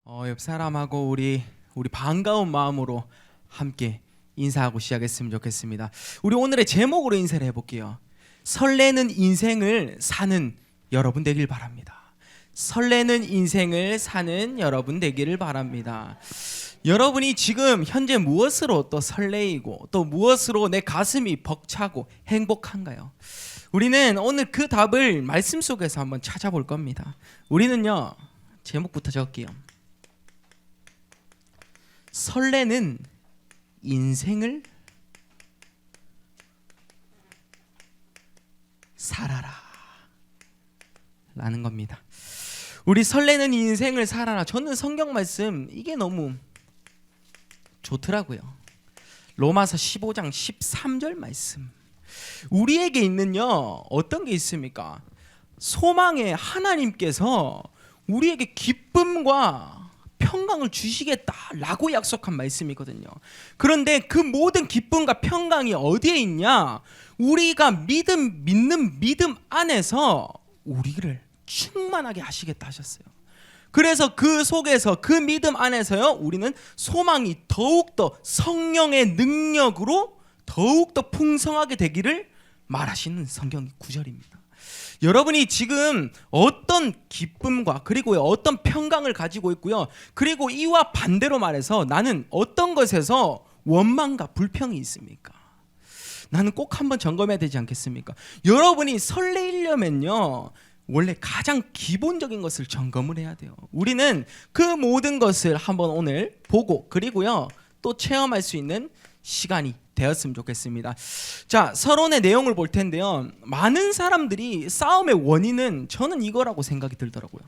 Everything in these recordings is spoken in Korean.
옆 사람하고 우리 반가운 마음으로 함께 인사하고 시작했으면 좋겠습니다. 우리 오늘의 제목으로 인사를 해볼게요. 설레는 인생을 사는 여러분 되길 바랍니다. 설레는 인생을 사는 여러분 되기를 바랍니다. 여러분이 지금 현재 무엇으로 또 설레이고 또 무엇으로 내 가슴이 벅차고 행복한가요? 우리는 오늘 그 답을 말씀 속에서 한번 찾아볼 겁니다. 우리는요, 제목부터 적을게요. 설레는 인생을 살아라 라는 겁니다. 우리 설레는 인생을 살아라. 저는 성경 말씀 이게 너무 좋더라고요. 로마서 15장 13절 말씀. 우리에게 있는요, 어떤 게 있습니까? 소망의 하나님께서 우리에게 기쁨과 평강을 주시겠다라고 약속한 말씀이거든요. 그런데 그 모든 기쁨과 평강이 어디에 있냐? 우리가 믿는 믿음 안에서 우리를 충만하게 하시겠다 하셨어요. 그래서 그 속에서 그 믿음 안에서요, 우리는 소망이 더욱더 성령의 능력으로 더욱더 풍성하게 되기를 말하시는 성경 구절입니다. 여러분이 지금 어떤 기쁨과 그리고 어떤 평강을 가지고 있고요, 그리고 이와 반대로 말해서 나는 어떤 것에서 원망과 불평이 있습니까? 나는 꼭 한번 점검해야 되지 않겠습니까? 여러분이 설레이려면요, 원래 가장 기본적인 것을 점검을 해야 돼요. 우리는 그 모든 것을 한번 오늘 보고 그리고요 또 체험할 수 있는 시간이 되었으면 좋겠습니다. 자, 서론의 내용을 볼 텐데요, 많은 사람들이 싸움의 원인은 저는 이거라고 생각이 들더라고요.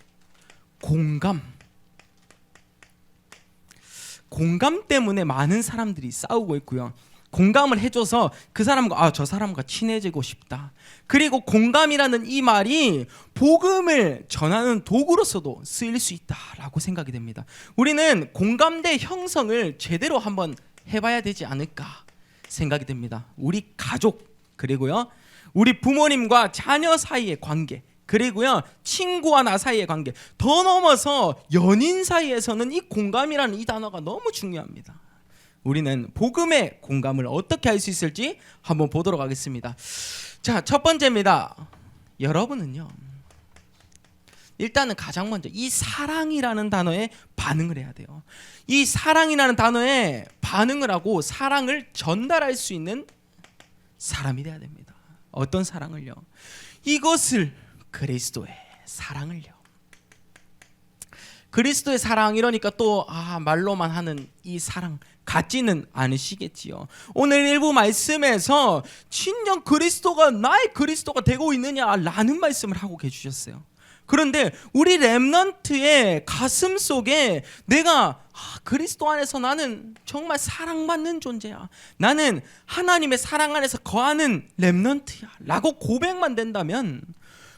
공감 때문에 많은 사람들이 싸우고 있고요, 공감을 해줘서 그 사람과 저 사람과 친해지고 싶다. 그리고 공감이라는 이 말이 복음을 전하는 도구로서도 쓰일 수 있다라고 생각이 됩니다. 우리는 공감대 형성을 제대로 한번 해봐야 되지 않을까 생각이 됩니다. 우리 가족, 그리고요 우리 부모님과 자녀 사이의 관계, 그리고요 친구와 나 사이의 관계, 더 넘어서 연인 사이에서는 이 공감이라는 이 단어가 너무 중요합니다. 우리는 복음의 공감을 어떻게 할 수 있을지 한번 보도록 하겠습니다. 자, 첫 번째입니다. 여러분은요, 일단은 가장 먼저 이 사랑이라는 단어에 반응을 해야 돼요. 이 사랑이라는 단어에 반응을 하고 사랑을 전달할 수 있는 사람이 돼야 됩니다. 어떤 사랑을요? 이것을 그리스도의 사랑을요. 그리스도의 사랑, 이러니까 또 말로만 하는 이 사랑 같지는 않으시겠지요. 오늘 일부 말씀에서 진정 그리스도가 나의 그리스도가 되고 있느냐라는 말씀을 하고 계주셨어요. 그런데 우리 렘넌트의 가슴 속에 내가 그리스도 안에서 나는 정말 사랑받는 존재야, 나는 하나님의 사랑 안에서 거하는 렘넌트야 라고 고백만 된다면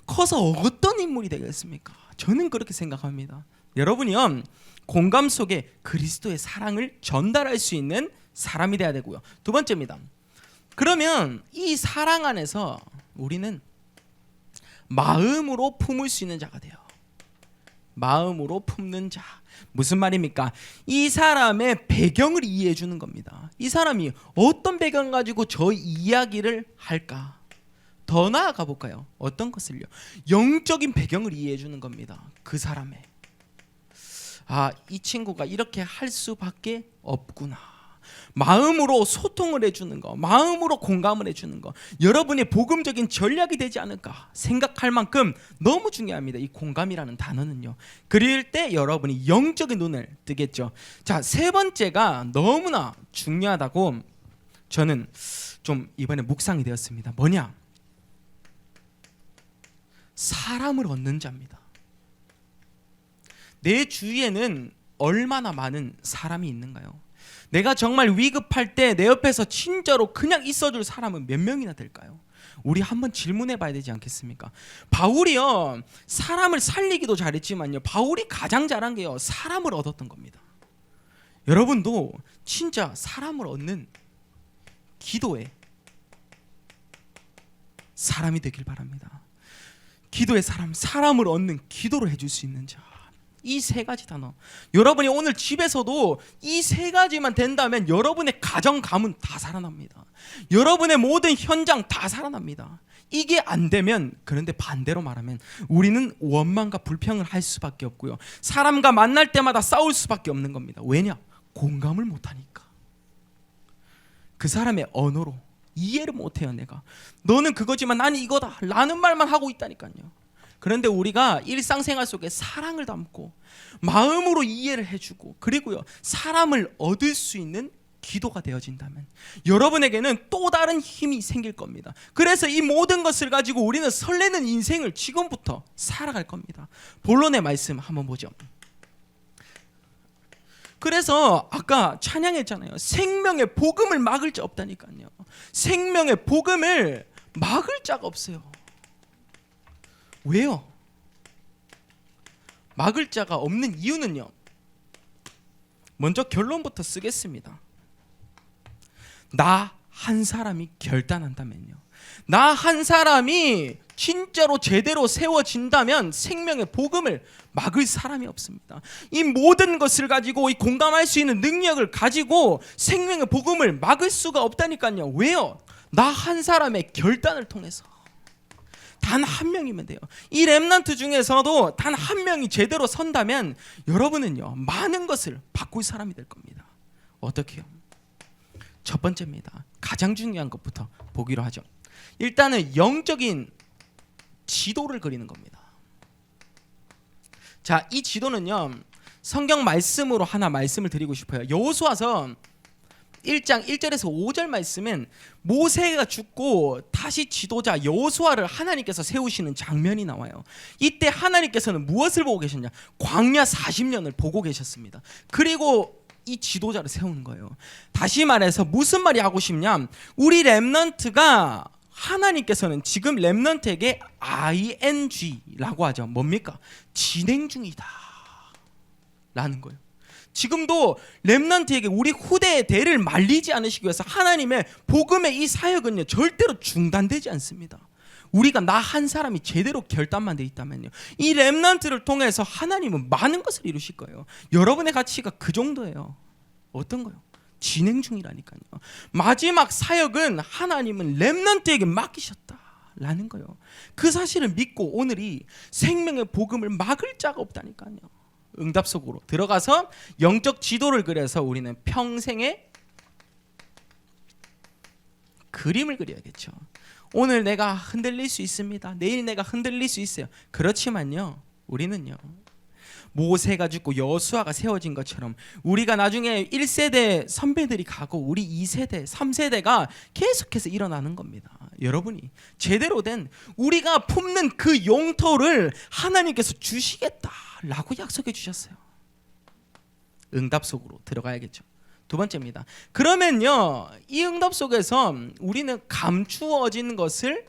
커서 어떤 인물이 되겠습니까? 저는 그렇게 생각합니다. 여러분이요, 공감 속에 그리스도의 사랑을 전달할 수 있는 사람이 돼야 되고요. 두 번째입니다. 그러면 이 사랑 안에서 우리는 마음으로 품을 수 있는 자가 돼요. 마음으로 품는 자. 무슨 말입니까? 이 사람의 배경을 이해해 주는 겁니다. 이 사람이 어떤 배경 가지고 저 이야기를 할까? 더 나아가 볼까요? 어떤 것을요? 영적인 배경을 이해해 주는 겁니다. 그 사람의. 이 친구가 이렇게 할 수밖에 없구나. 마음으로 소통을 해주는 거, 마음으로 공감을 해주는 거, 여러분의 복음적인 전략이 되지 않을까 생각할 만큼 너무 중요합니다. 이 공감이라는 단어는요. 그럴 때 여러분이 영적인 눈을 뜨겠죠. 자, 세 번째가 너무나 중요하다고 저는 좀 이번에 묵상이 되었습니다. 뭐냐? 사람을 얻는 자입니다. 내 주위에는 얼마나 많은 사람이 있는가요? 내가 정말 위급할 때 내 옆에서 진짜로 그냥 있어줄 사람은 몇 명이나 될까요? 우리 한번 질문해 봐야 되지 않겠습니까? 바울이요, 사람을 살리기도 잘했지만요, 바울이 가장 잘한 게요, 사람을 얻었던 겁니다. 여러분도 진짜 사람을 얻는 기도의 사람이 되길 바랍니다. 기도의 사람을 얻는 기도를 해줄 수 있는 자. 이 세 가지 단어. 여러분이 오늘 집에서도 이 세 가지만 된다면 여러분의 가정 가문 다 살아납니다. 여러분의 모든 현장 다 살아납니다. 이게 안 되면, 그런데 반대로 말하면 우리는 원망과 불평을 할 수밖에 없고요, 사람과 만날 때마다 싸울 수밖에 없는 겁니다. 왜냐? 공감을 못하니까. 그 사람의 언어로 이해를 못해요. 내가 너는 그거지만 나는 이거다 라는 말만 하고 있다니까요. 그런데 우리가 일상생활 속에 사랑을 담고 마음으로 이해를 해주고, 그리고요 사람을 얻을 수 있는 기도가 되어진다면 여러분에게는 또 다른 힘이 생길 겁니다. 그래서 이 모든 것을 가지고 우리는 설레는 인생을 지금부터 살아갈 겁니다. 본론의 말씀 한번 보죠. 그래서 아까 찬양했잖아요. 생명의 복음을 막을 자 없다니까요. 생명의 복음을 막을 자가 없어요. 왜요? 막을 자가 없는 이유는요, 먼저 결론부터 쓰겠습니다. 나 한 사람이 결단한다면요, 나 한 사람이 진짜로 제대로 세워진다면 생명의 복음을 막을 사람이 없습니다. 이 모든 것을 가지고, 이 공감할 수 있는 능력을 가지고 생명의 복음을 막을 수가 없다니까요. 왜요? 나 한 사람의 결단을 통해서. 단 한 명이면 돼요. 이 렘넌트 중에서도 단 한 명이 제대로 선다면 여러분은요 많은 것을 바꿀 사람이 될 겁니다. 어떻게요? 첫 번째입니다. 가장 중요한 것부터 보기로 하죠. 일단은 영적인 지도를 그리는 겁니다. 자, 이 지도는요 성경 말씀으로 하나 말씀을 드리고 싶어요. 여호수아서 1장 1절에서 5절 말씀은 모세가 죽고 다시 지도자 여호수아를 하나님께서 세우시는 장면이 나와요. 이때 하나님께서는 무엇을 보고 계셨냐? 광야 40년을 보고 계셨습니다. 그리고 이 지도자를 세우는 거예요. 다시 말해서 무슨 말이 하고 싶냐? 우리 렘넌트가, 하나님께서는 지금 렘넌트에게 ING라고 하죠. 뭡니까? 진행 중이다 라는 거예요. 지금도 렘넌트에게, 우리 후대의 대를 말리지 않으시기 위해서 하나님의 복음의 이 사역은요 절대로 중단되지 않습니다. 우리가 나 한 사람이 제대로 결단만 돼 있다면요, 이 렘넌트를 통해서 하나님은 많은 것을 이루실 거예요. 여러분의 가치가 그 정도예요. 어떤 거요? 진행 중이라니까요. 마지막 사역은 하나님은 렘넌트에게 맡기셨다라는 거예요. 그 사실을 믿고 오늘이 생명의 복음을 막을 자가 없다니까요. 응답 속으로 들어가서 영적 지도를 그려서 우리는 평생의 그림을 그려야겠죠. 오늘 내가 흔들릴 수 있습니다. 내일 내가 흔들릴 수 있어요. 그렇지만요, 우리는요 모세가 죽고 여호수아가 세워진 것처럼 우리가 나중에 1세대 선배들이 가고 우리 2세대, 3세대가 계속해서 일어나는 겁니다. 여러분이 제대로 된, 우리가 품는 그 용토를 하나님께서 주시겠다라고 약속해 주셨어요. 응답 속으로 들어가야겠죠. 두 번째입니다. 그러면요 이 응답 속에서 우리는 감추어진 것을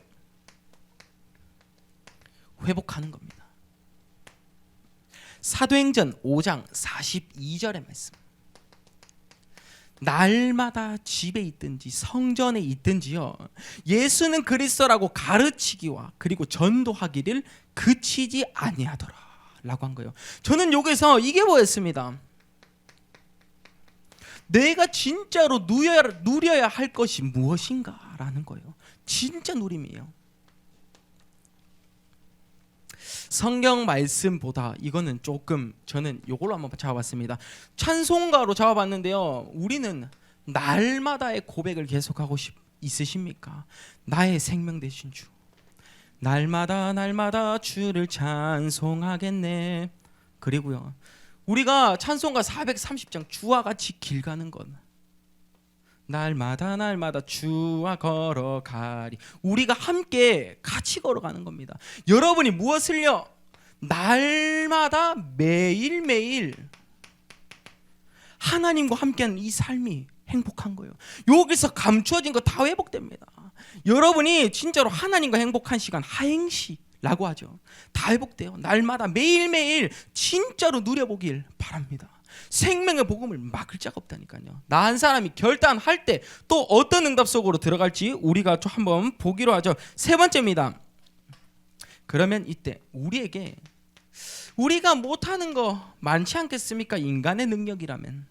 회복하는 겁니다. 사도행전 5장 42절의 말씀. 날마다 집에 있든지 성전에 있든지요 예수는 그리스도라고 가르치기와 그리고 전도하기를 그치지 아니하더라 라고 한 거예요. 저는 여기서 이게 뭐였습니다. 내가 진짜로 누려야 할 것이 무엇인가 라는 거예요. 진짜 누림이에요. 성경 말씀보다 이거는 조금, 저는 이걸로 한번 잡아봤습니다. 찬송가로 잡아봤는데요, 우리는 날마다의 고백을 계속하고 있으십니까? 나의 생명 되신 주, 날마다 날마다 주를 찬송하겠네. 그리고요 우리가 찬송가 430장 주와 같이 길 가는 건, 날마다 날마다 주와 걸어가리. 우리가 함께 같이 걸어가는 겁니다. 여러분이 무엇을요? 날마다 매일매일 하나님과 함께하는 이 삶이 행복한 거예요. 여기서 감추어진 거 다 회복됩니다. 여러분이 진짜로 하나님과 행복한 시간, 하행시라고 하죠. 다 회복돼요. 날마다 매일매일 진짜로 누려보길 바랍니다. 생명의 복음을 막을 자가 없다니까요. 나 한 사람이 결단할 때 또 어떤 응답 속으로 들어갈지 우리가 좀 한번 보기로 하죠. 세 번째입니다. 그러면 이때 우리에게 우리가 못하는 거 많지 않겠습니까? 인간의 능력이라면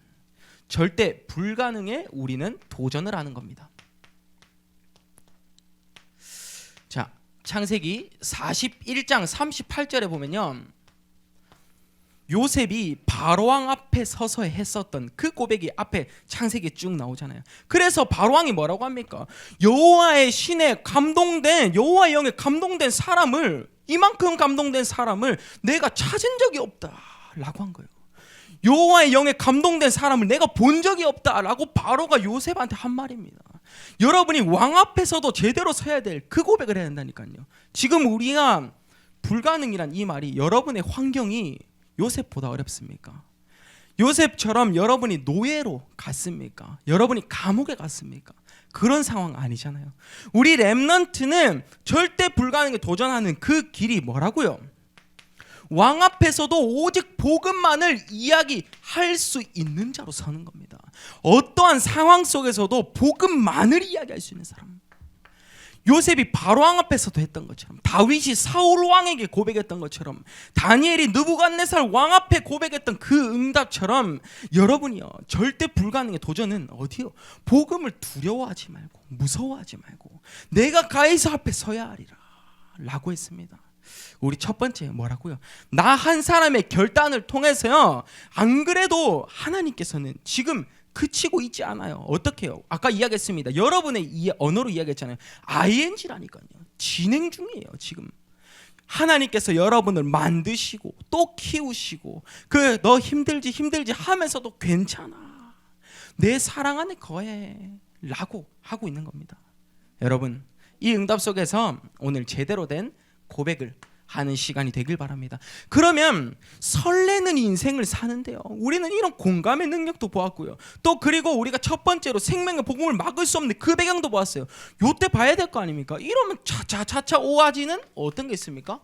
절대 불가능에 우리는 도전을 하는 겁니다. 자, 창세기 41장 38절에 보면요, 요셉이 바로왕 앞에 서서 했었던 그 고백이 앞에 창세기에 쭉 나오잖아요. 그래서 바로왕이 뭐라고 합니까? 여호와의 신에 감동된, 여호와의 영에 감동된 사람을, 이만큼 감동된 사람을 내가 찾은 적이 없다라고 한 거예요. 여호와의 영에 감동된 사람을 내가 본 적이 없다라고 바로가 요셉한테 한 말입니다. 여러분이 왕 앞에서도 제대로 서야 될 그 고백을 해야 된다니까요. 지금 우리가 불가능이란 이 말이, 여러분의 환경이 요셉보다 어렵습니까? 요셉처럼 여러분이 노예로 갔습니까? 여러분이 감옥에 갔습니까? 그런 상황 아니잖아요. 우리 렘넌트는 절대 불가능에 도전하는 그 길이 뭐라고요? 왕 앞에서도 오직 복음만을 이야기할 수 있는 자로 서는 겁니다. 어떠한 상황 속에서도 복음만을 이야기할 수 있는 사람. 요셉이 바로왕 앞에서도 했던 것처럼, 다윗이 사울 왕에게 고백했던 것처럼, 다니엘이 느부갓네살 왕 앞에 고백했던 그 응답처럼, 여러분이요, 절대 불가능의 도전은 어디요? 복음을 두려워하지 말고 무서워하지 말고 내가 가이사 앞에 서야 하리라 라고 했습니다. 우리 첫 번째 뭐라고요? 나 한 사람의 결단을 통해서요, 안 그래도 하나님께서는 지금 그치고 있지 않아요. 어떻게 해요? 아까 이야기했습니다. 여러분의 언어로 이야기했잖아요. ing라니까요. 진행 중이에요. 지금 하나님께서 여러분을 만드시고 또 키우시고, 그 너 힘들지 하면서도 괜찮아, 내 사랑 안에 거해 라고 하고 있는 겁니다. 여러분, 이 응답 속에서 오늘 제대로 된 고백을 하는 시간이 되길 바랍니다. 그러면 설레는 인생을 사는데요, 우리는 이런 공감의 능력도 보았고요, 또 그리고 우리가 첫 번째로 생명의 복음을 막을 수 없는 그 배경도 보았어요. 요때 봐야 될 거 아닙니까? 이러면 차차 오아지는 어떤 게 있습니까?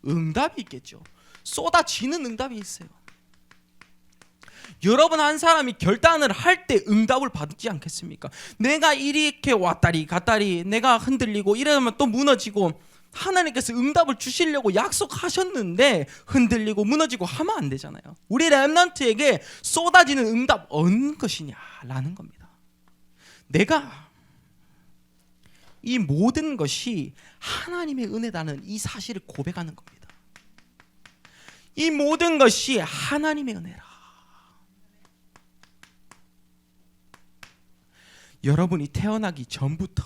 응답이 있겠죠. 쏟아지는 응답이 있어요. 여러분 한 사람이 결단을 할 때 응답을 받지 않겠습니까? 내가 이렇게 왔다리 갔다리 내가 흔들리고 이러면 또 무너지고, 하나님께서 응답을 주시려고 약속하셨는데 흔들리고 무너지고 하면 안 되잖아요. 우리 렘넌트에게 쏟아지는 응답 어느 것이냐라는 겁니다. 내가 이 모든 것이 하나님의 은혜라는 이 사실을 고백하는 겁니다. 이 모든 것이 하나님의 은혜라. 여러분이 태어나기 전부터,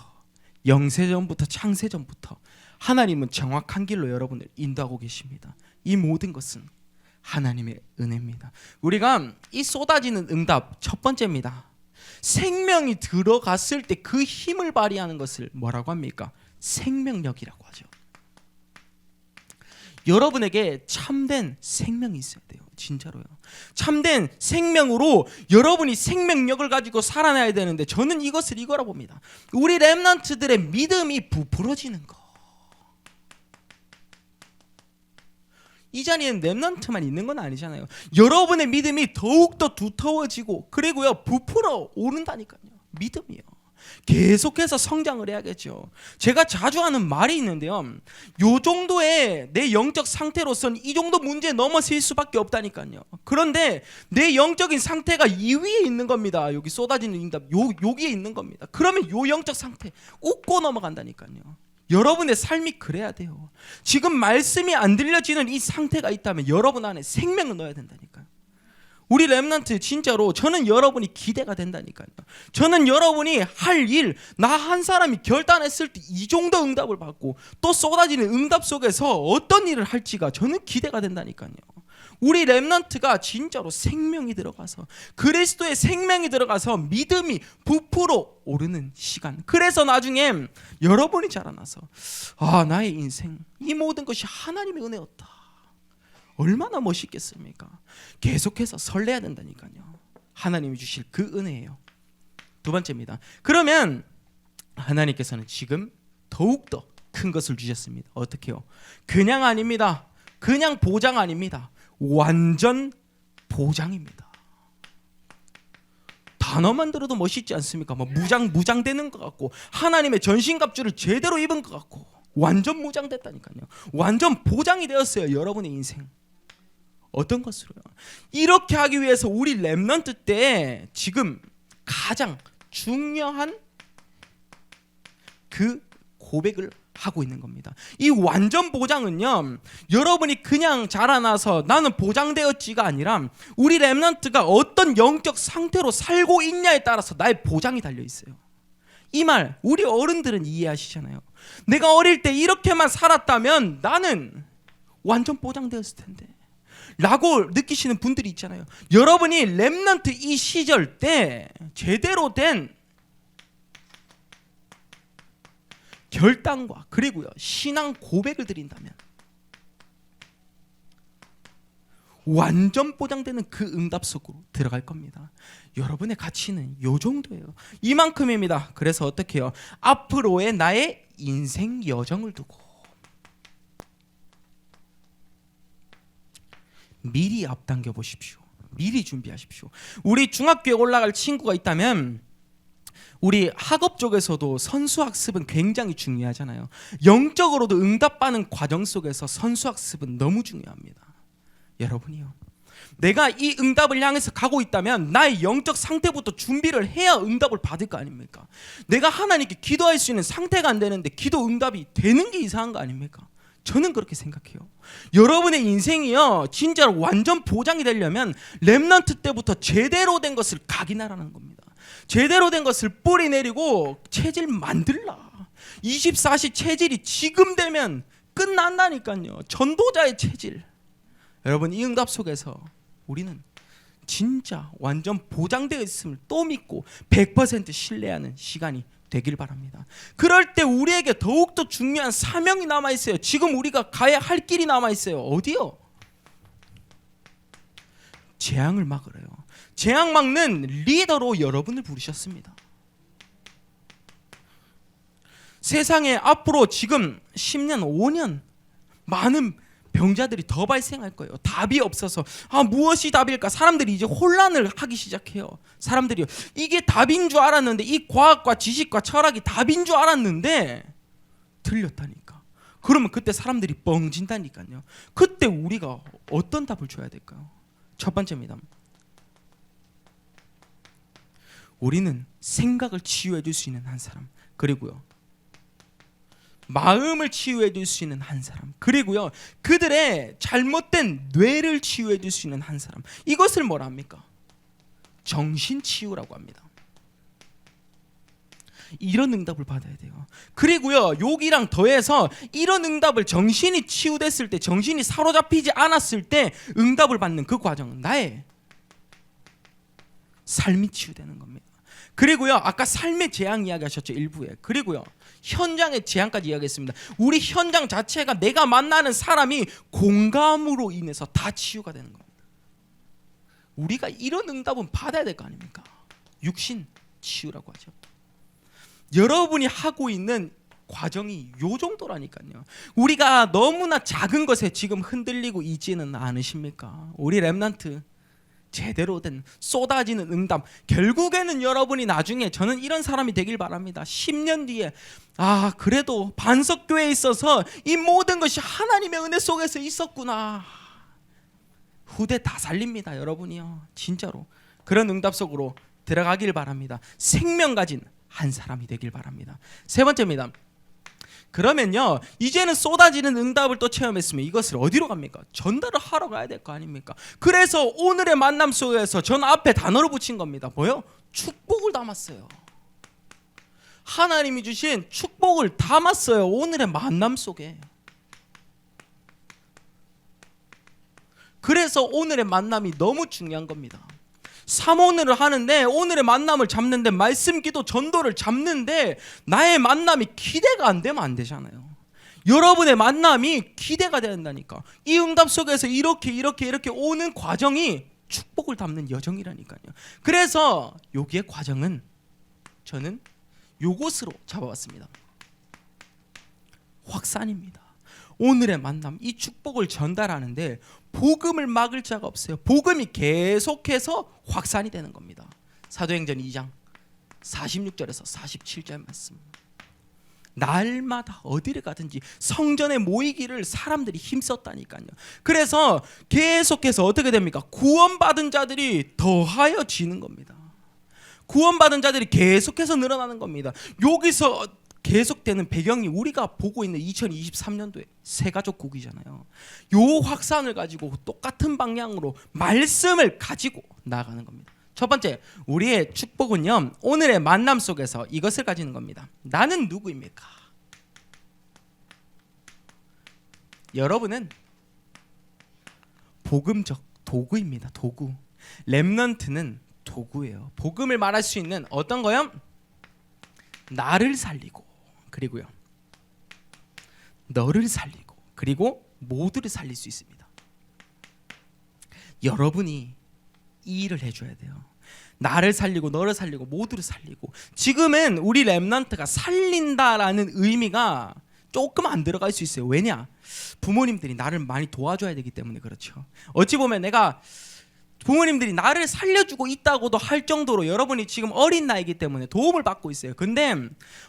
영세전부터, 창세전부터 하나님은 정확한 길로 여러분을 인도하고 계십니다. 이 모든 것은 하나님의 은혜입니다. 우리가 이 쏟아지는 응답 첫 번째입니다. 생명이 들어갔을 때 그 힘을 발휘하는 것을 뭐라고 합니까? 생명력이라고 하죠. 여러분에게 참된 생명이 있어야 돼요. 진짜로요. 참된 생명으로 여러분이 생명력을 가지고 살아나야 되는데, 저는 이것을 이거라 봅니다. 우리 렘넌트들의 믿음이 부풀어지는 거. 이 자리에는 렘넌트만 있는 건 아니잖아요. 여러분의 믿음이 더욱더 두터워지고, 그리고요, 부풀어 오른다니까요. 믿음이요. 계속해서 성장을 해야겠죠. 제가 자주 하는 말이 있는데요, 요 정도의 내 영적 상태로서는 이 정도 문제에 넘어질 수밖에 없다니까요. 그런데 내 영적인 상태가 이 위에 있는 겁니다. 여기 쏟아지는 응답 여기에 있는 겁니다. 그러면 요 영적 상태 웃고 넘어간다니까요. 여러분의 삶이 그래야 돼요. 지금 말씀이 안 들려지는 이 상태가 있다면 여러분 안에 생명을 넣어야 된다니까요. 우리 렘넌트 진짜로 저는 여러분이 기대가 된다니까요. 저는 여러분이 할 일, 나 한 사람이 결단했을 때 이 정도 응답을 받고 또 쏟아지는 응답 속에서 어떤 일을 할지가 저는 기대가 된다니까요. 우리 렘넌트가 진짜로 생명이 들어가서, 그리스도의 생명이 들어가서 믿음이 부풀어 오르는 시간, 그래서 나중에 여러분이 자라나서 나의 인생 이 모든 것이 하나님의 은혜였다, 얼마나 멋있겠습니까? 계속해서 설레야 된다니까요. 하나님이 주실 그 은혜예요. 두 번째입니다. 그러면 하나님께서는 지금 더욱더 큰 것을 주셨습니다. 어떻게요? 그냥 아닙니다. 그냥 보장 아닙니다. 완전 보장입니다. 단어만 들어도 멋있지 않습니까? 막 무장되는 것 같고, 하나님의 전신갑주를 제대로 입은 것 같고, 완전 무장됐다니까요. 완전 보장이 되었어요. 여러분의 인생. 어떤 것으로요? 이렇게 하기 위해서 우리 렘넌트 때 지금 가장 중요한 그 고백을 하고 있는 겁니다. 이 완전 보장은요, 여러분이 그냥 자라나서 나는 보장되었지가 아니라 우리 렘넌트가 어떤 영적 상태로 살고 있냐에 따라서 나의 보장이 달려 있어요. 이 말 우리 어른들은 이해하시잖아요. 내가 어릴 때 이렇게만 살았다면 나는 완전 보장되었을 텐데 라고 느끼시는 분들이 있잖아요. 여러분이 렘넌트 이 시절 때 제대로 된 결단과 그리고요 신앙 고백을 드린다면 완전 보장되는 그 응답 속으로 들어갈 겁니다. 여러분의 가치는 요 정도예요. 이만큼입니다. 그래서 어떻게 해요? 앞으로의 나의 인생 여정을 두고 미리 앞당겨 보십시오. 미리 준비하십시오. 우리 중학교에 올라갈 친구가 있다면 우리 학업 쪽에서도 선수학습은 굉장히 중요하잖아요. 영적으로도 응답받는 과정 속에서 선수학습은 너무 중요합니다. 여러분이요, 내가 이 응답을 향해서 가고 있다면 나의 영적 상태부터 준비를 해야 응답을 받을 거 아닙니까? 내가 하나님께 기도할 수 있는 상태가 안 되는데 기도 응답이 되는 게 이상한 거 아닙니까? 저는 그렇게 생각해요. 여러분의 인생이요 진짜로 완전 보장이 되려면 렘넌트 때부터 제대로 된 것을 각인하라는 겁니다. 제대로 된 것을 뿌리 내리고 체질 만들라. 24시 체질이 지금 되면 끝난다니까요. 전도자의 체질. 여러분, 이 응답 속에서 우리는 진짜 완전 보장되어 있음을 또 믿고 100% 신뢰하는 시간이 되길 바랍니다. 그럴 때 우리에게 더욱더 중요한 사명이 남아있어요. 지금 우리가 가야 할 길이 남아있어요. 어디요? 재앙을 막으래요. 재앙 막는 리더로 여러분을 부르셨습니다. 세상에 앞으로 지금 10년, 5년 많은 병자들이 더 발생할 거예요. 답이 없어서 무엇이 답일까? 사람들이 이제 혼란을 하기 시작해요. 사람들이 이게 답인 줄 알았는데, 이 과학과 지식과 철학이 답인 줄 알았는데 틀렸다니까. 그러면 그때 사람들이 뻥진다니까요. 그때 우리가 어떤 답을 줘야 될까요? 첫 번째입니다. 우리는 생각을 치유해 줄 수 있는 한 사람, 그리고요 마음을 치유해 줄 수 있는 한 사람, 그리고요 그들의 잘못된 뇌를 치유해 줄 수 있는 한 사람, 이것을 뭐라 합니까? 정신치유라고 합니다. 이런 응답을 받아야 돼요. 그리고요 여기랑 더해서 이런 응답을 정신이 치유됐을 때, 정신이 사로잡히지 않았을 때 응답을 받는 그 과정은 나의 삶이 치유되는 겁니다. 그리고요 아까 삶의 재앙 이야기하셨죠, 일부에. 그리고요 현장의 재앙까지 이야기했습니다. 우리 현장 자체가 내가 만나는 사람이 공감으로 인해서 다 치유가 되는 겁니다. 우리가 이런 응답은 받아야 될 거 아닙니까? 육신 치유라고 하죠. 여러분이 하고 있는 과정이 요 정도라니까요. 우리가 너무나 작은 것에 지금 흔들리고 있지는 않으십니까? 우리 렘넌트 제대로 된 쏟아지는 응답, 결국에는 여러분이 나중에, 저는 이런 사람이 되길 바랍니다. 10년 뒤에 그래도 반석교회에 있어서 이 모든 것이 하나님의 은혜 속에서 있었구나. 후대 다 살립니다. 여러분이요 진짜로 그런 응답 속으로 들어가길 바랍니다. 생명 가진 한 사람이 되길 바랍니다. 세 번째입니다. 그러면요 이제는 쏟아지는 응답을 또 체험했으면 이것을 어디로 갑니까? 전달을 하러 가야 될 거 아닙니까? 그래서 오늘의 만남 속에서 전 앞에 단어를 붙인 겁니다. 뭐요? 축복을 담았어요. 하나님이 주신 축복을 담았어요. 오늘의 만남 속에. 그래서 오늘의 만남이 너무 중요한 겁니다. 사모늘을 하는데, 오늘의 만남을 잡는데, 말씀 기도 전도를 잡는데 나의 만남이 기대가 안 되면 안 되잖아요. 여러분의 만남이 기대가 된다니까. 이 응답 속에서 이렇게 오는 과정이 축복을 담는 여정이라니까요. 그래서 여기의 과정은 저는 요것으로 잡아봤습니다. 확산입니다. 오늘의 만남, 이 축복을 전달하는데 복음을 막을 자가 없어요. 복음이 계속해서 확산이 되는 겁니다. 사도행전 2장 46절에서 47절 말씀. 날마다 어디를 가든지 성전에 모이기를 사람들이 힘썼다니까요. 그래서 계속해서 어떻게 됩니까? 구원받은 자들이 더하여 지는 겁니다. 구원받은 자들이 계속해서 늘어나는 겁니다. 여기서 계속되는 배경이 우리가 보고 있는 2023년도에 새가족국이잖아요. 요 확산을 가지고 똑같은 방향으로 말씀을 가지고 나아가는 겁니다. 첫 번째, 우리의 축복은요, 오늘의 만남 속에서 이것을 가지는 겁니다. 나는 누구입니까? 여러분은 복음적 도구입니다. 도구. 렘넌트는 도구예요. 복음을 말할 수 있는 어떤 거요? 나를 살리고, 그리고요, 너를 살리고, 그리고 모두를 살릴 수 있습니다. 여러분이 이 일을 해줘야 돼요. 나를 살리고 너를 살리고 모두를 살리고. 지금은 우리 렘넌트가 살린다라는 의미가 조금 안 들어갈 수 있어요. 왜냐? 부모님들이 나를 많이 도와줘야 되기 때문에 그렇죠. 어찌 보면 내가 부모님들이 나를 살려주고 있다고도 할 정도로 여러분이 지금 어린 나이기 때문에 도움을 받고 있어요. 근데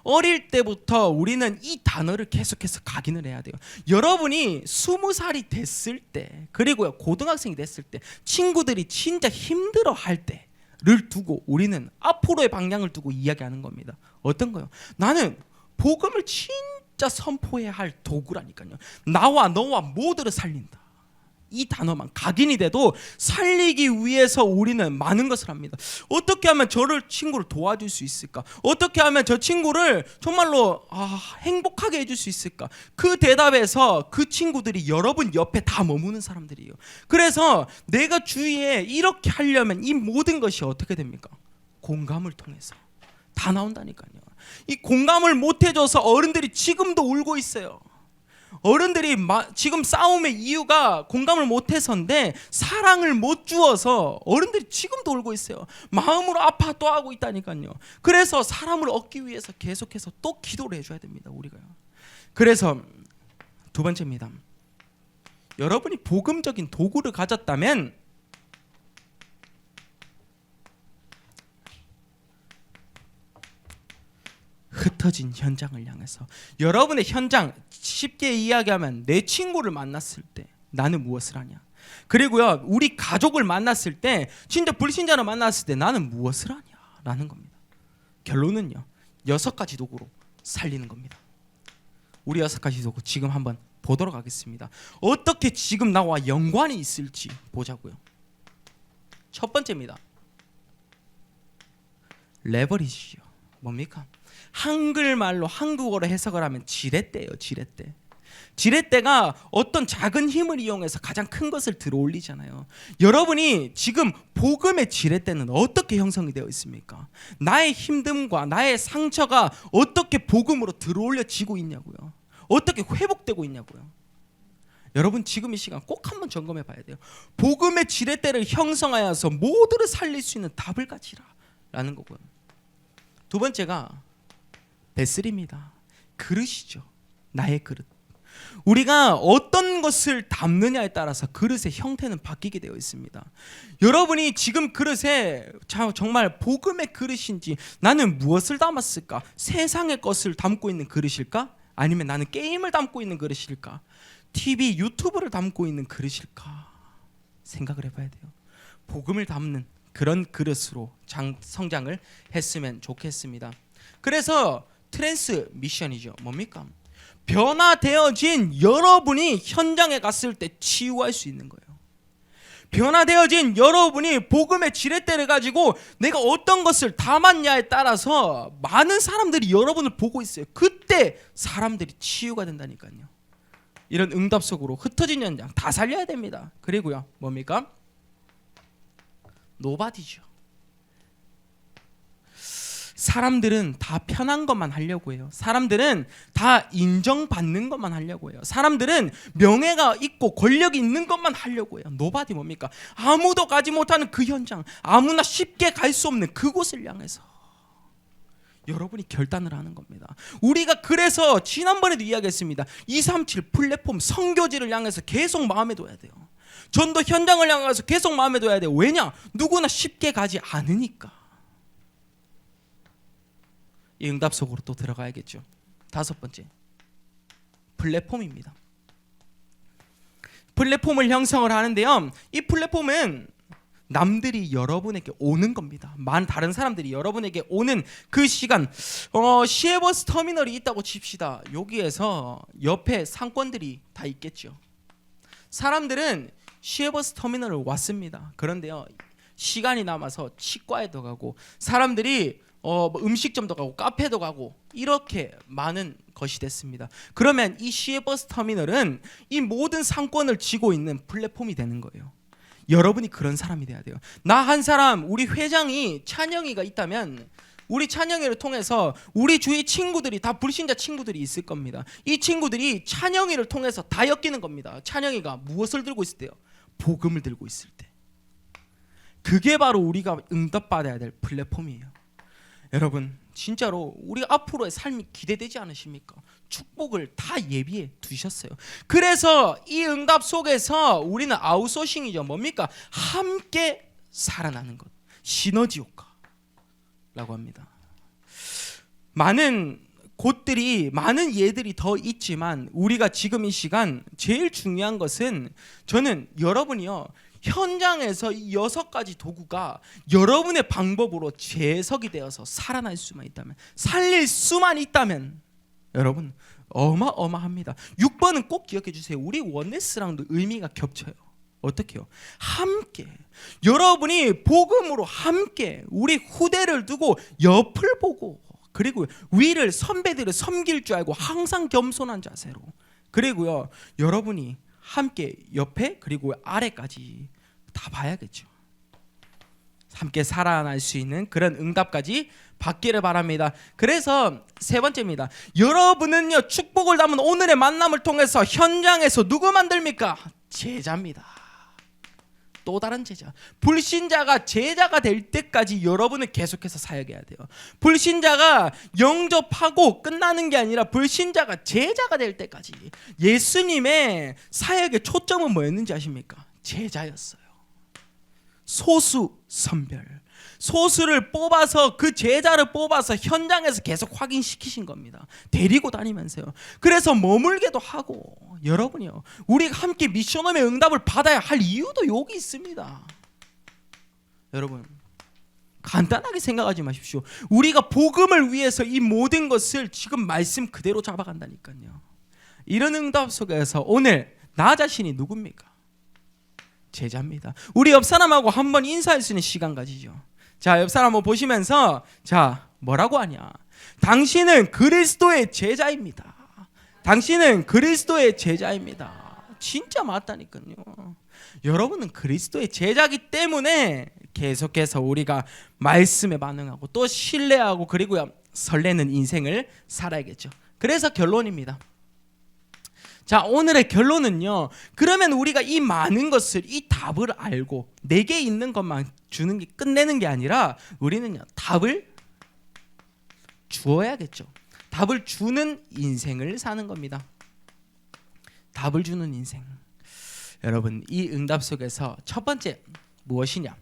어릴 때부터 우리는 이 단어를 계속해서 각인을 해야 돼요. 여러분이 20살이 됐을 때, 그리고요, 고등학생이 됐을 때, 친구들이 진짜 힘들어 할 때를 두고 우리는 앞으로의 방향을 두고 이야기하는 겁니다. 어떤 거요? 나는 복음을 진짜 선포해야 할 도구라니까요. 나와 너와 모두를 살린다. 이 단어만 각인이 돼도 살리기 위해서 우리는 많은 것을 합니다. 어떻게 하면 저를 친구를 도와줄 수 있을까? 어떻게 하면 저 친구를 정말로 행복하게 해줄 수 있을까? 그 대답에서 그 친구들이 여러분 옆에 다 머무는 사람들이에요. 그래서 내가 주위에 이렇게 하려면 이 모든 것이 어떻게 됩니까? 공감을 통해서 다 나온다니까요. 이 공감을 못 해줘서 어른들이 지금도 울고 있어요. 어른들이 지금 싸움의 이유가 공감을 못해서인데 사랑을 못 주어서 어른들이 지금도 울고 있어요. 마음으로 아파 또 하고 있다니까요. 그래서 사람을 얻기 위해서 계속해서 또 기도를 해줘야 됩니다. 우리가요. 그래서 두 번째입니다. 여러분이 복음적인 도구를 가졌다면 흩어진 현장을 향해서, 여러분의 현장, 쉽게 이야기하면 내 친구를 만났을 때 나는 무엇을 하냐, 그리고요, 우리 가족을 만났을 때, 진짜 불신자를 만났을 때 나는 무엇을 하냐 라는 겁니다. 결론은요, 6가지 도구로 살리는 겁니다. 우리 6가지 도구 지금 한번 보도록 하겠습니다. 어떻게 지금 나와 연관이 있을지 보자고요. 첫 번째입니다. 레버리지요. 뭡니까? 한글말로 한국어로 해석을 하면 지렛대예요. 지렛대. 지렛대가 어떤 작은 힘을 이용해서 가장 큰 것을 들어올리잖아요. 여러분이 지금 복음의 지렛대는 어떻게 형성이 되어 있습니까? 나의 힘듦과 나의 상처가 어떻게 복음으로 들어올려지고 있냐고요. 어떻게 회복되고 있냐고요. 여러분 지금 이 시간 꼭 한번 점검해 봐야 돼요. 복음의 지렛대를 형성하여서 모두를 살릴 수 있는 답을 가지라 라는 거고요. 두 번째가 베슬입니다. 그릇이죠. 나의 그릇. 우리가 어떤 것을 담느냐에 따라서 그릇의 형태는 바뀌게 되어 있습니다. 여러분이 지금 그릇에 정말 복음의 그릇인지, 나는 무엇을 담았을까? 세상의 것을 담고 있는 그릇일까? 아니면 나는 게임을 담고 있는 그릇일까? TV, 유튜브를 담고 있는 그릇일까? 생각을 해봐야 돼요. 복음을 담는 그런 그릇으로 성장을 했으면 좋겠습니다. 그래서 트랜스미션이죠. 뭡니까? 변화되어진 여러분이 현장에 갔을 때 치유할 수 있는 거예요. 변화되어진 여러분이 복음의 지렛대를 가지고 내가 어떤 것을 담았냐에 따라서 많은 사람들이 여러분을 보고 있어요. 그때 사람들이 치유가 된다니까요. 이런 응답 속으로 흩어진 현장 다 살려야 됩니다. 그리고요, 뭡니까? 노바디죠. 사람들은 다 편한 것만 하려고 해요. 사람들은 다 인정받는 것만 하려고 해요. 사람들은 명예가 있고 권력이 있는 것만 하려고 해요. 노바디 뭡니까? 아무도 가지 못하는 그 현장, 아무나 쉽게 갈 수 없는 그곳을 향해서 여러분이 결단을 하는 겁니다. 우리가 그래서 지난번에도 이야기했습니다. 237 플랫폼 선교지를 향해서 계속 마음에 둬야 돼요. 전도 현장을 향해서 계속 마음에 둬야 돼요. 왜냐? 누구나 쉽게 가지 않으니까. 이 응답 속으로 또 들어가야겠죠. 다섯 번째, 플랫폼입니다. 플랫폼을 형성을 하는데요, 이 플랫폼은 남들이 여러분에게 오는 겁니다. 다른 사람들이 여러분에게 오는 그 시간, 시외버스 터미널이 있다고 칩시다. 여기에서 옆에 상권들이 다 있겠죠. 사람들은 시외버스 터미널을 왔습니다. 그런데요, 시간이 남아서 치과에도 가고, 사람들이 음식점도 가고 카페도 가고, 이렇게 많은 것이 됐습니다. 그러면 이 시외버스 터미널은 이 모든 상권을 쥐고 있는 플랫폼이 되는 거예요. 여러분이 그런 사람이 돼야 돼요. 나 한 사람, 우리 회장이 찬영이가 있다면 우리 찬영이를 통해서 우리 주위 친구들이 다 불신자 친구들이 있을 겁니다. 이 친구들이 찬영이를 통해서 다 엮이는 겁니다. 찬영이가 무엇을 들고 있을 때요? 복음을 들고 있을 때. 그게 바로 우리가 응답받아야 될 플랫폼이에요. 여러분, 진짜로 우리 앞으로의 삶이 기대되지 않으십니까? 축복을 다 예비해 두셨어요. 그래서 이 응답 속에서 우리는 아웃소싱이죠. 뭡니까? 함께 살아나는 것, 시너지 효과라고 합니다. 많은 곳들이, 많은 예들이 더 있지만 우리가 지금 이 시간 제일 중요한 것은, 저는 여러분이요, 현장에서 이 6가지 도구가 여러분의 방법으로 재해석이 되어서 살아날 수만 있다면, 살릴 수만 있다면 여러분 어마어마합니다. 6번은 꼭 기억해 주세요. 우리 원네스랑도 의미가 겹쳐요. 어떻게요? 함께, 여러분이 복음으로 함께 우리 후대를 두고 옆을 보고, 그리고 위를, 선배들을 섬길 줄 알고 항상 겸손한 자세로, 그리고요 여러분이 함께 옆에 그리고 아래까지 다 봐야겠죠. 함께 살아날 수 있는 그런 응답까지 받기를 바랍니다. 그래서 세 번째입니다. 여러분은요, 축복을 담은 오늘의 만남을 통해서 현장에서 누구 만듭니까? 제자입니다. 또 다른 제자. 불신자가 제자가 될 때까지 여러분은 계속해서 사역해야 돼요. 불신자가 영접하고 끝나는 게 아니라 불신자가 제자가 될 때까지. 예수님의 사역의 초점은 뭐였는지 아십니까? 제자였어요. 소수 선별. 소수를 뽑아서, 그 제자를 뽑아서 현장에서 계속 확인시키신 겁니다. 데리고 다니면서요. 그래서 머물게도 하고, 여러분이요, 우리가 함께 미션홈의 응답을 받아야 할 이유도 여기 있습니다. 여러분, 간단하게 생각하지 마십시오. 우리가 복음을 위해서 이 모든 것을 지금 말씀 그대로 잡아간다니까요. 이런 응답 속에서 오늘 나 자신이 누굽니까? 제자입니다. 우리 옆 사람하고 한번 인사할 수 있는 시간 가지죠. 자, 옆 사람 한번 보시면서, 자, 뭐라고 하냐? 당신은 그리스도의 제자입니다. 당신은 그리스도의 제자입니다. 진짜 맞다니까요. 여러분은 그리스도의 제자기 때문에 계속해서 우리가 말씀에 반응하고 또 신뢰하고 그리고 설레는 인생을 살아야겠죠. 그래서 결론입니다. 자, 오늘의 결론은요, 그러면 우리가 이 많은 것을, 이 답을 알고 내게 있는 것만 주는 게 끝내는 게 아니라 우리는요, 답을 주어야겠죠. 답을 주는 인생을 사는 겁니다. 답을 주는 인생. 여러분, 이 응답 속에서 첫 번째 무엇이냐?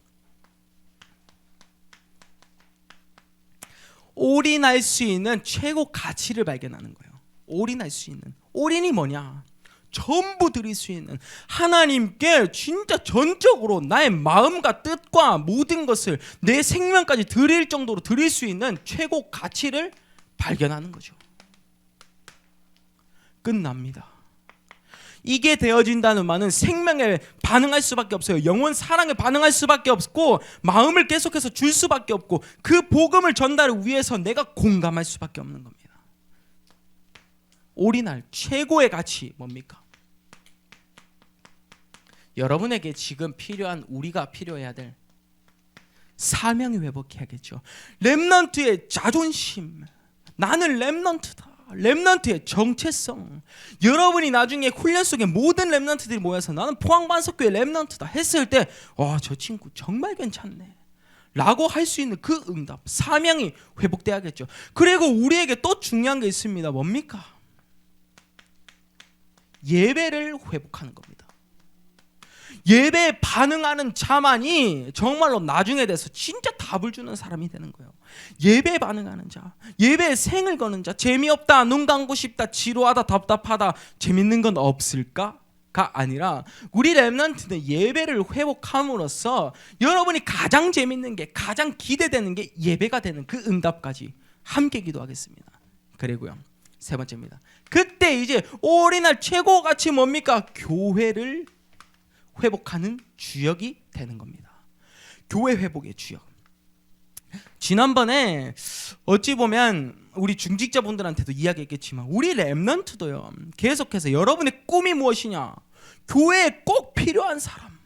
올인할 수 있는 최고 가치를 발견하는 거예요. 올인할 수 있는. 올인이 뭐냐? 전부 드릴 수 있는, 하나님께 진짜 전적으로 나의 마음과 뜻과 모든 것을, 내 생명까지 드릴 정도로 드릴 수 있는 최고 가치를 발견하는 거죠. 끝납니다. 이게 되어진다는 말은 생명에 반응할 수밖에 없어요. 영원 사랑에 반응할 수밖에 없고, 마음을 계속해서 줄 수밖에 없고, 그 복음을 전달을 위해서 내가 공감할 수밖에 없는 겁니다. 올인할 최고의 가치 뭡니까? 여러분에게 지금 필요한, 우리가 필요해야 될 사명이 회복해야겠죠. 렘넌트의 자존심, 나는 렘넌트다, 렘넌트의 정체성. 여러분이 나중에 훈련 속에 모든 렘넌트들이 모여서 나는 포항반석교회 렘넌트다 했을 때, 와, 저 친구 정말 괜찮네 라고 할 수 있는 그 응답, 사명이 회복돼야겠죠. 그리고 우리에게 또 중요한 게 있습니다. 뭡니까? 예배를 회복하는 겁니다. 예배에 반응하는 자만이 정말로 나중에 돼서 진짜 다 답을 주는 사람이 되는 거예요. 예배에 반응하는 자, 예배에 생을 거는 자, 재미없다, 눈 감고 싶다, 지루하다, 답답하다, 재밌는 건 없을까? 가 아니라 우리 렘넌트는 예배를 회복함으로써 여러분이 가장 재밌는 게, 가장 기대되는 게 예배가 되는 그 응답까지 함께 기도하겠습니다. 그리고요, 세 번째입니다. 그때 이제 올인할 최고 가치 뭡니까? 교회를 회복하는 주역이 되는 겁니다. 교회 회복의 주역. 지난번에 어찌 보면 우리 중직자분들한테도 이야기했겠지만 우리 렘넌트도요, 계속해서 여러분의 꿈이 무엇이냐, 교회에 꼭 필요한 사람,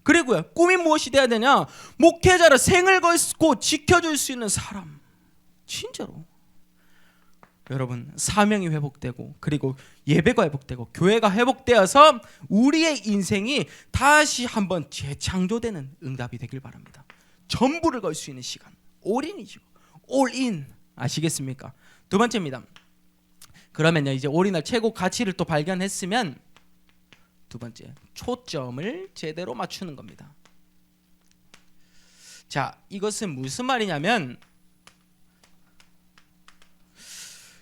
그리고요 꿈이 무엇이 돼야 되냐, 목회자를 생을 걸고 지켜줄 수 있는 사람. 진짜로 여러분, 사명이 회복되고 그리고 예배가 회복되고 교회가 회복되어서 우리의 인생이 다시 한번 재창조되는 응답이 되길 바랍니다. 전부를 걸 수 있는 시간, 올인이죠. 올인. 아시겠습니까? 두 번째입니다. 그러면요, 이제 올인할 최고 가치를 또 발견했으면 두 번째, 초점을 제대로 맞추는 겁니다. 자, 이것은 무슨 말이냐면,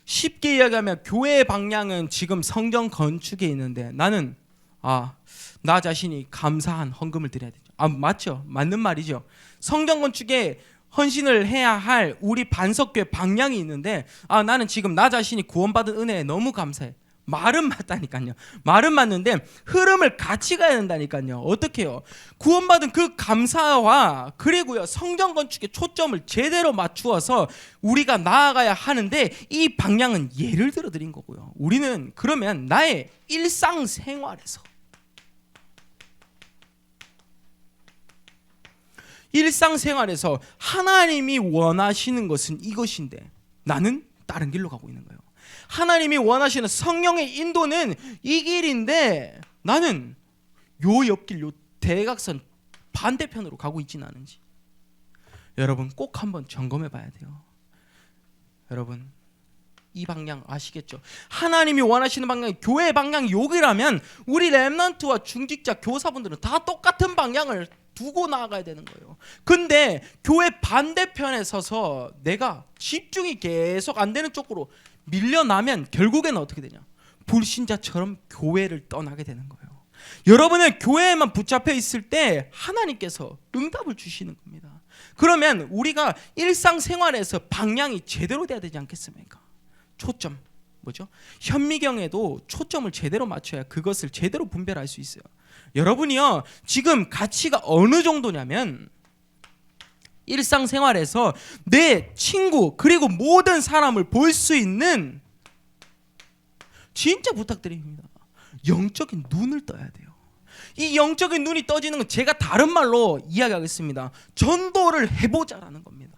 쉽게 이야기하면 교회의 방향은 지금 성전 건축에 있는데 나는 나 자신이 감사한 헌금을 드려야 되죠. 맞죠? 맞는 말이죠. 성전 건축에 헌신을 해야 할 우리 반석교회 방향이 있는데 나는 지금 나 자신이 구원받은 은혜에 너무 감사해. 말은 맞다니까요. 말은 맞는데 흐름을 같이 가야 된다니까요. 어떻게 해요? 구원받은 그 감사와 그리고요 성전 건축에 초점을 제대로 맞추어서 우리가 나아가야 하는데, 이 방향은 예를 들어 드린 거고요. 우리는 그러면 나의 일상생활에서 하나님이 원하시는 것은 이것인데 나는 다른 길로 가고 있는 거예요. 하나님이 원하시는 성령의 인도는 이 길인데 나는 요 옆길, 요 대각선 반대편으로 가고 있지는 않은지 여러분 꼭 한번 점검해 봐야 돼요. 여러분, 이 방향 아시겠죠? 하나님이 원하시는 방향이 교회의 방향이 여기라면 우리 렘넌트와 중직자 교사분들은 다 똑같은 방향을 두고 나아가야 되는 거예요. 근데 교회 반대편에 서서 내가 집중이 계속 안 되는 쪽으로 밀려나면 결국에는 어떻게 되냐? 불신자처럼 교회를 떠나게 되는 거예요. 여러분은 교회에만 붙잡혀 있을 때 하나님께서 응답을 주시는 겁니다. 그러면 우리가 일상생활에서 방향이 제대로 돼야 되지 않겠습니까? 초점, 뭐죠? 현미경에도 초점을 제대로 맞춰야 그것을 제대로 분별할 수 있어요. 여러분이요, 지금 가치가 어느 정도냐면 일상생활에서 내 친구 그리고 모든 사람을 볼 수 있는, 진짜 부탁드립니다, 영적인 눈을 떠야 돼요. 이 영적인 눈이 떠지는 건 제가 다른 말로 이야기하겠습니다. 전도를 해보자라는 겁니다.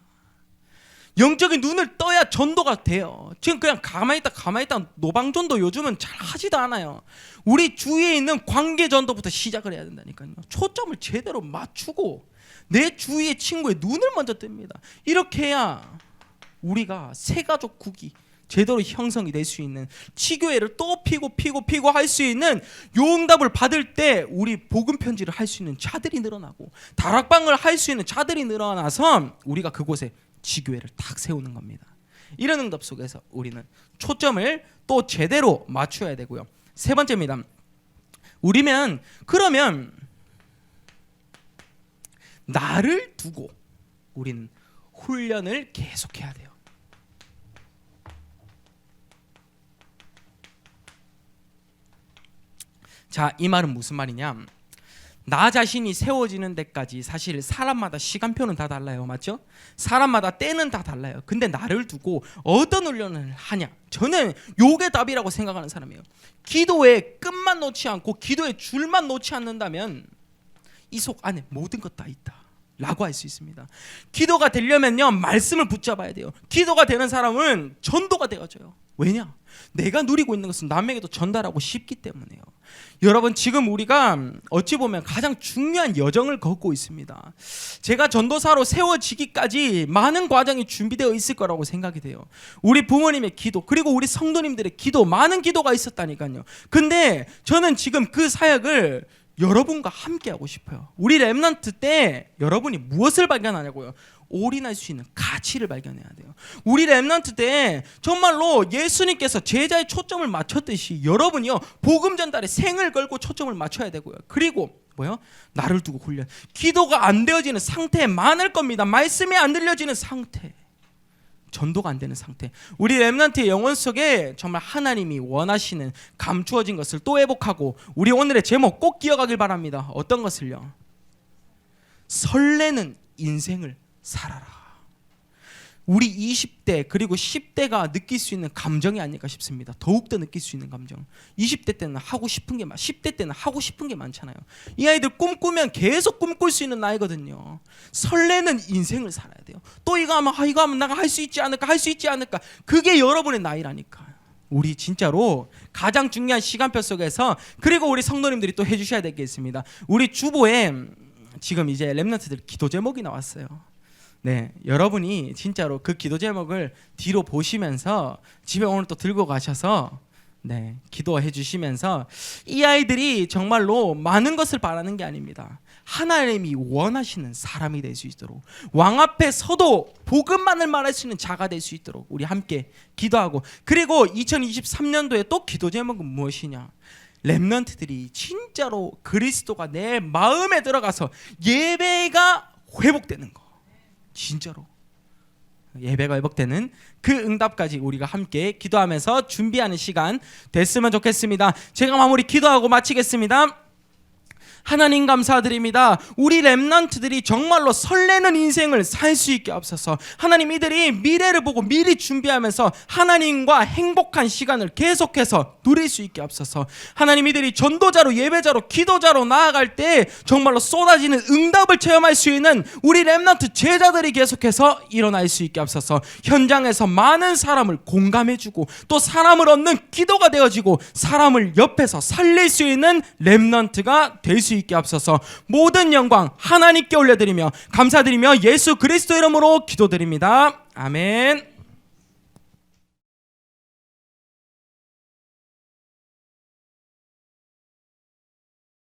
영적인 눈을 떠야 전도가 돼요. 지금 그냥 가만히 있다 노방전도 요즘은 잘 하지도 않아요. 우리 주위에 있는 관계전도부터 시작을 해야 된다니까요. 초점을 제대로 맞추고 내 주위의 친구의 눈을 먼저 뜹니다. 이렇게 해야 우리가 새가족국이 제대로 형성이 될 수 있는, 치교회를 또 피고 할 수 있는 요 응답을 받을 때 우리 복음 편지를 할 수 있는 자들이 늘어나고 다락방을 할 수 있는 자들이 늘어나서 우리가 그곳에 지교회를 딱 세우는 겁니다. 이런 응답 속에서 우리는 초점을 또 제대로 맞춰야 되고요. 세 번째입니다. 그러면 나를 두고 우리는 훈련을 계속해야 돼요. 자, 이 말은 무슨 말이냐? 나 자신이 세워지는 데까지 사실 사람마다 시간표는 다 달라요. 맞죠? 사람마다 때는 다 달라요. 근데 나를 두고 어떤 훈련을 하냐? 저는 요게 답이라고 생각하는 사람이에요. 기도의 끝만 놓지 않고 기도의 줄만 놓지 않는다면 이 속 안에 모든 것 다 있다 라고 할 수 있습니다. 기도가 되려면요, 말씀을 붙잡아야 돼요. 기도가 되는 사람은 전도가 되어져요. 왜냐? 내가 누리고 있는 것은 남에게도 전달하고 싶기 때문에요. 여러분, 지금 우리가 어찌 보면 가장 중요한 여정을 걷고 있습니다. 제가 전도사로 세워지기까지 많은 과정이 준비되어 있을 거라고 생각이 돼요. 우리 부모님의 기도, 그리고 우리 성도님들의 기도, 많은 기도가 있었다니까요. 근데 저는 지금 그 사역을 여러분과 함께 하고 싶어요. 우리 렘넌트 때 여러분이 무엇을 발견하냐고요? 올인할 수 있는 가치를 발견해야 돼요. 우리 렘넌트 때 정말로 예수님께서 제자의 초점을 맞췄듯이 여러분이요 복음 전달에 생을 걸고 초점을 맞춰야 되고요. 그리고 뭐요? 나를 두고 훈련. 기도가 안 되어지는 상태에 많을 겁니다. 말씀이 안 들려지는 상태, 전도가 안 되는 상태. 우리 렘넌트의 영혼 속에 정말 하나님이 원하시는 감추어진 것을 또 회복하고, 우리 오늘의 제목 꼭 기억하길 바랍니다. 어떤 것을요? 설레는 인생을 살아라. 우리 20대 그리고 10대가 느낄 수 있는 감정이 아닐까 싶습니다. 더욱더 느낄 수 있는 감정. 20대 때는 하고 싶은 게 10대 때는 하고 싶은 게 많잖아요. 이 아이들 꿈꾸면 계속 꿈꿀 수 있는 나이거든요. 설레는 인생을 살아야 돼요. 또 이거 하면 내가 할 수 있지 않을까, 할 수 있지 않을까. 그게 여러분의 나이라니까. 우리 진짜로 가장 중요한 시간표 속에서, 그리고 우리 성도님들이 또 해주셔야 될 게 있습니다. 우리 주보에 지금 이제 렘넌트들 기도 제목이 나왔어요. 네, 여러분이 진짜로 그 기도 제목을 뒤로 보시면서 집에 오늘 또 들고 가셔서 네, 기도해 주시면서, 이 아이들이 정말로 많은 것을 바라는 게 아닙니다. 하나님이 원하시는 사람이 될 수 있도록, 왕 앞에 서도 복음만을 말할 수 있는 자가 될 수 있도록 우리 함께 기도하고, 그리고 2023년도에 또 기도 제목은 무엇이냐? 렘넌트들이 진짜로 그리스도가 내 마음에 들어가서 예배가 회복되는 거. 진짜로 예배가 회복되는 그 응답까지 우리가 함께 기도하면서 준비하는 시간 됐으면 좋겠습니다. 제가 마무리 기도하고 마치겠습니다. 하나님 감사드립니다. 우리 렘넌트들이 정말로 설레는 인생을 살 수 있게 앞서서 하나님, 이들이 미래를 보고 미리 준비하면서 하나님과 행복한 시간을 계속해서 누릴 수 있게 앞서서 하나님, 이들이 전도자로, 예배자로, 기도자로 나아갈 때 정말로 쏟아지는 응답을 체험할 수 있는 우리 렘넌트 제자들이 계속해서 일어날 수 있게 앞서서 현장에서 많은 사람을 공감해주고 또 사람을 얻는 기도가 되어지고 사람을 옆에서 살릴 수 있는 렘넌트가 될 수 있게 앞서서 모든 영광 하나님께 올려드리며 감사드리며 예수 그리스도 이름으로 기도드립니다. 아멘.